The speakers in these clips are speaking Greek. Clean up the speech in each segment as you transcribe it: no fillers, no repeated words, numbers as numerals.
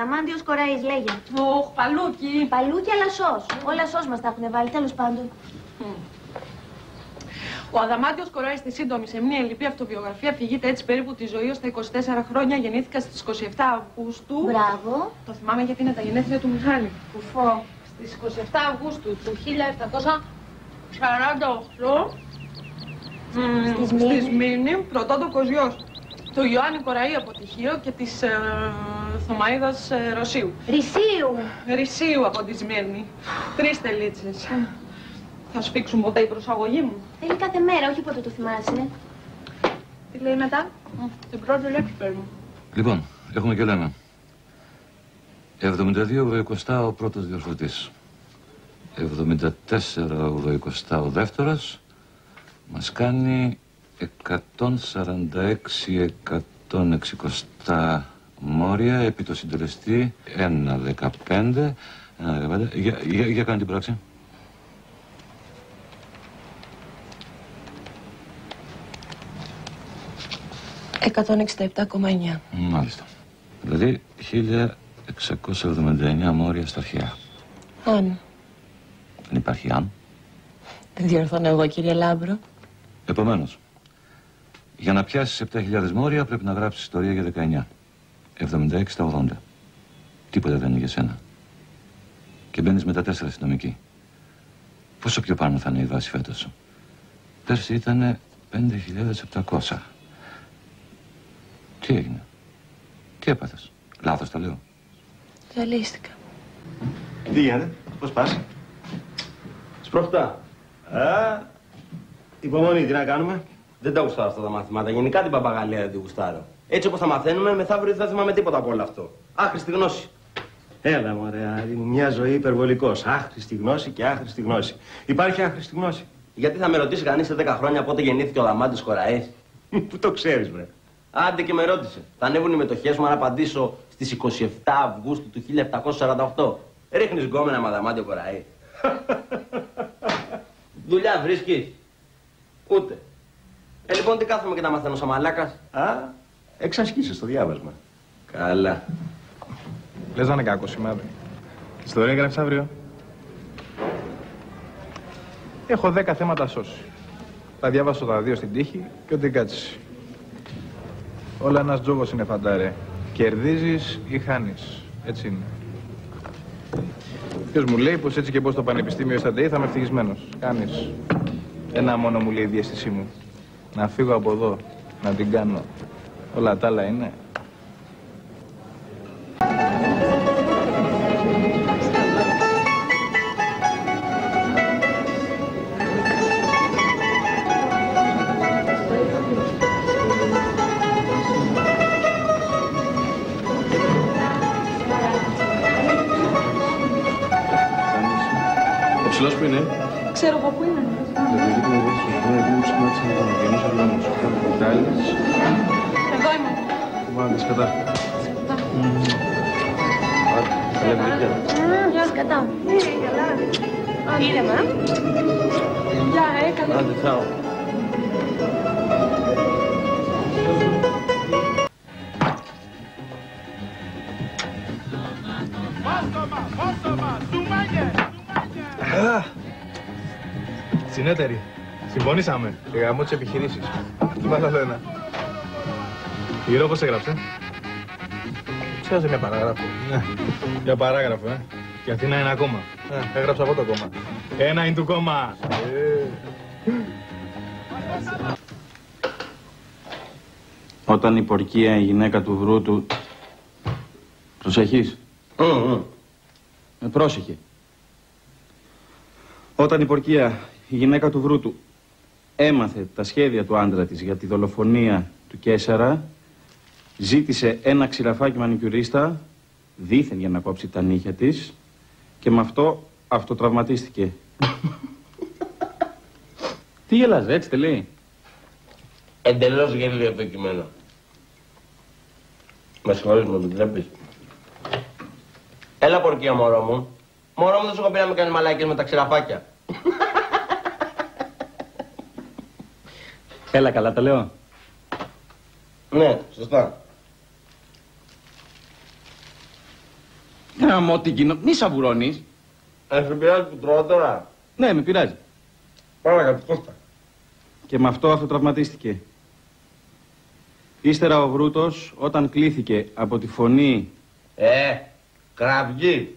Αδαμάντιος Κοραής, λέγε. Ωχ, παλούκι. Παλούκι, αλλά σως. Όλα σως μας τα έχουν βάλει, τέλος πάντων. Ο Αδαμάντιος Κοράης, στη σύντομη, σε μια ελλειπή αυτοβιογραφία, αφηγείται έτσι περίπου τη ζωή ως τα 24 χρόνια. Γεννήθηκα στις 27 Αυγούστου. Μπράβο. Το θυμάμαι γιατί είναι τα γενέθλια του Μιχάλη. Κουφό. Στις 27 Αυγούστου του 1748. Στη Σμύρνη, πρωτότοκος γιος του Ιωάννη Κοραή από Τυχείο και της Θωμαΐδας Ρωσίου. Ρησίου από τη Σμύρνη. 3 τελίτσες. Θα σφίξουν ποτέ η προσαγωγή μου? Θέλει κάθε μέρα, όχι ποτέ το θυμάσαι. Τι λέει μετά? Την πρώτη λέξη παίρνω. Λοιπόν, έχουμε και λέμε. 72 ο πρώτος διορθωτής. 74 ο δεύτερος. Μας κάνει 146 μόρια επί το συντελεστή 1,15. Για κάνει την πράξη. $167,9. Μάλιστα. Δηλαδή 1679 μόρια στα αρχαία. Αν. Δεν υπάρχει αν. Δεν διορθώνω εγώ, κύριε Λάμπρο. Επομένως, για να πιάσεις 7.000 μόρια πρέπει να γράψεις ιστορία για 19. 76 στα 80. Τίποτα δεν είναι για σένα. Και μπαίνεις με τα 4 αστυνομικοί. Πόσο πιο πάνω θα είναι η βάση φέτος? Πέρσι ήτανε 5.700. Τι έγινε? Τι έπαθες? Λάθος τα λέω? Ζαλίστηκα. Τι γίνεται? Πώς πας? Σπροχτά. Υπομονή, τι να κάνουμε? Δεν τα γουστάρω αυτά τα μαθήματα. Γενικά την παπαγαλία δεν τη γουστάρω. Έτσι όπως θα μαθαίνουμε, μεθαύριο δεν θα θυμάμαι τίποτα από όλο αυτό. Άχρηστη γνώση. Έλα, μωρέ, μια ζωή υπερβολικός. Άχρηστη γνώση και άχρηστη γνώση. Υπάρχει άχρηστη γνώση? Γιατί θα με ρωτήσει κανείς σε 10 χρόνια πότε γεννήθηκε ο Αδαμάντιος Κοραής? Πού το ξέρεις, βρε? Άντε και με ρώτησε. Θα ανέβουν οι μετοχές μου αν απαντήσω στις 27 Αυγούστου του 1748. Ρίχνεις γκόμενα με Αδαμάντιο Κοραή? Δουλειά βρίσκεις? Ούτε. Λοιπόν, τι κάθομαι και τα μαθαίνω σαν μαλάκας? Εξασκήσεις στο διάβασμα. Καλά. Λες να είναι κακό σημάδι. Ιστορία έγραψες αύριο? Έχω 10 θέματα σώσει. Τα διάβασα τα 2 στην τύχη και ό,τι κάτσει. Όλα ένας τζόγος είναι, φαντάρε. Κερδίζεις ή χάνεις. Έτσι είναι. Ποιος μου λέει πως έτσι και πως το πανεπιστήμιο στα ΤΕΗ θα είμαι ευτυχισμένος. Κάνεις. Ένα μόνο μου λέει η διαίσθησή μου. Να φύγω από εδώ, να την κάνω. Όλα τα άλλα είναι. Ο ψηλός που είναι? Ξέρω από πού είναι. Εδώ είμαι. Μάλιστα, κατά. Γεια σας, κατά. Ήρεμα. Γεια, καλά. Άντε, τσάω. Συνέτεροι, συμφωνήσαμε για γαμό τις επιχειρήσεις. Βάλω άλλο ένα. Η Ρο πώς έγραψε? Ξέρω μια παράγραφο. Ναι, μια παράγραφο, Και Αθήνα είναι ακόμα. Έγραψα εγώ το κόμμα. Ένα είναι του κόμμα. Όταν η πορκία η γυναίκα του βρούτου... Προσέχεις? Πρόσεχε. Όταν η πορκία η γυναίκα του βρούτου έμαθε τα σχέδια του άντρα της για τη δολοφονία του Κέσσαρα, ζήτησε ένα ξηραφάκι μανικιουρίστα, δήθεν για να κόψει τα νύχια της, και με αυτό αυτοτραυματίστηκε. Τι γελάς, έτσι δεν λέει? Εντελώς γελίο το κείμενο. Με συγχωρείς, μου επιτρέπεις? Έλα, πορκία, μωρό μου. Μωρό μου, δεν σου έχω πει να με κάνεις μαλάκες με τα ξηραφάκια. Έλα, καλά τα λέω? Ναι, σωστά. Γαμώ την κοινό. Μη σαβουρώνεις. Σε πειράζει που τρώω τώρα. Ναι, με πειράζει. Παρακάτω, Κώστα. Και με αυτό αυτοτραυματίστηκε. Ύστερα ο Βρούτος, όταν κλήθηκε από τη φωνή... Κραυγή.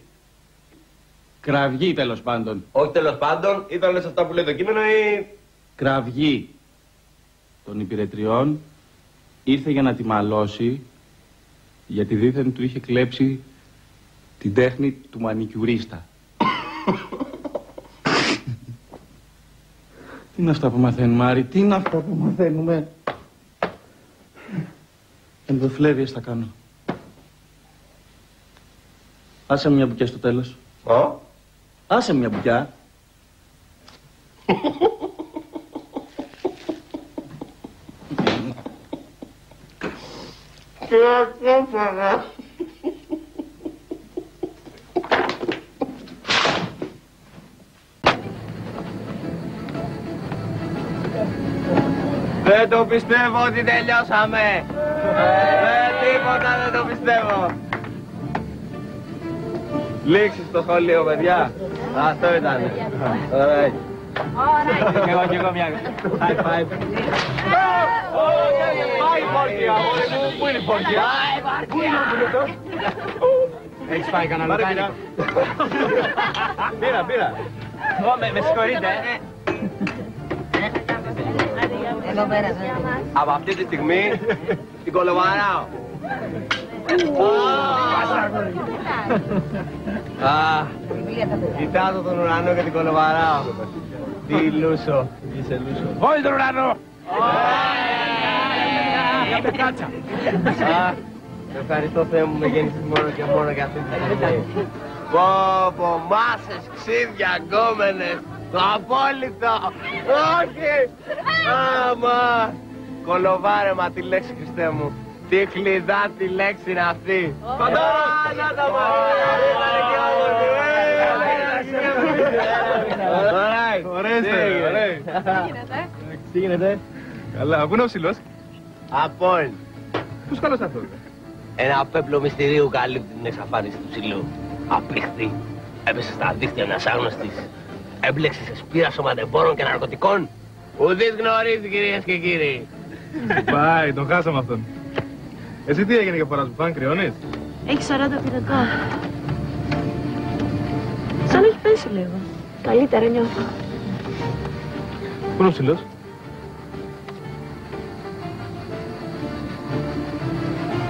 Κραυγή, τέλος πάντων. Όχι τέλος πάντων, ήταν λες αυτά που λέει το κείμενο ή... Κραυγή των υπηρετριών ήρθε για να τη μαλώσει, γιατί δήθεν του είχε κλέψει την τέχνη του μανικιουρίστα. Τι είναι αυτά που μαθαίνουμε, Άρη, τι είναι αυτά που μαθαίνουμε. Ενδοφλέβειες θα κάνω. Άσε μια μπουκιά στο τέλος. Άσε μια μπουκιά. Δεν το πιστεύω ότι τελειώσαμε. Τίποτα δεν το πιστεύω. Λήξεις στο σχολείο, παιδιά. Αυτό ήταν. Ωραία. Κι εγώ μια. High five. Πάει η πόρκια. Πού είναι η πόρκια? Πού είναι ο πιλωτός? Έχεις φάει κανένα λουκάνικο? Πήρα. Με συγχωρείτε. Από αυτή τη στιγμή την κολοβαράω. Κοιτάζω τον ουρανό και την κολοβαράω. Τι λούσο. Είσαι λούσο. Όχι τον ουρανό! Για πετράτσα. Ευχαριστώ Θεέ μου, με γέννησες μόνο και μόνο για αυτή τη στιγμή. Πω, μάσες, ξύδια, γκόμενες, το απόλυτο. Όχι! Άμα! Κολοβάρεμα τη λέξη, Χριστέ μου. Τι κλειδά τη λέξη είναι αυτή. Παντόρα! Να τα Ωραία. Τι γίνεται? Καλά, πού είναι ο ψηλός? Απόλυτα. Πού σκάλωσε αυτό? Ένα πέπλο μυστηρίου καλύπτει την εξαφάνιση του ψηλού. Απήχθη. Έπεσε στα δίχτυα μιας άγνωστης. Έμπλεξε σε σπήρα σωματεμπόρων και ναρκωτικών. Ουδής γνωρίζει, κυρίες και κύριοι. Πάει, τον χάσαμε αυτόν. Εσύ τι έγινε για φοράς που πάνε, κρυώνεις? Έχει 40 πυρετό. Σαν έχει πέσει λίγο. Καλύτερα νιώθω. Πού είναι ο ψηλός?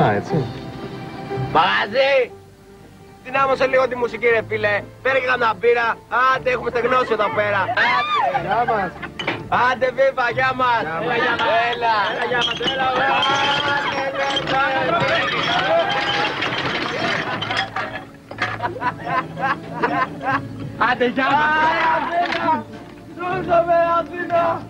Α, έτσι. Μαγαζί! Δυνάμωσε λίγο τη μουσική, ρε φίλε. Φέρε και καμιά μπύρα. Άντε, έχουμε στεγνώσει εδώ πέρα. Γεια μας. Άντε, βίβα, γεια μας. Έλα. Άντε, γεια μας! Ζούσαμε, Αθήνα!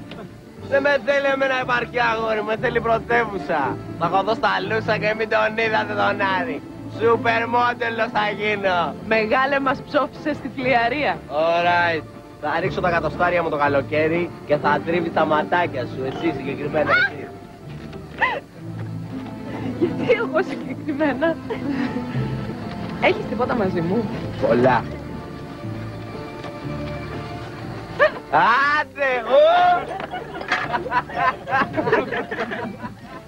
Δεν με θέλει εμένα επαρκή αγόρι, με θέλει πρωτεύουσα. Θα χωθώ στα λούσα και μην τον είδατε τον Άρη. Σούπερ μόντελος θα γίνω. Μεγάλε μας ψόφισε στη φλιαρία. Alright. Θα ρίξω τα κατοστάρια μου το καλοκαίρι και θα τρίβεις τα ματάκια σου, εσύ συγκεκριμένα εσύ. Γιατί εγώ συγκεκριμένα? Έχεις τίποτα μαζί μου? Πολλά. Άντε!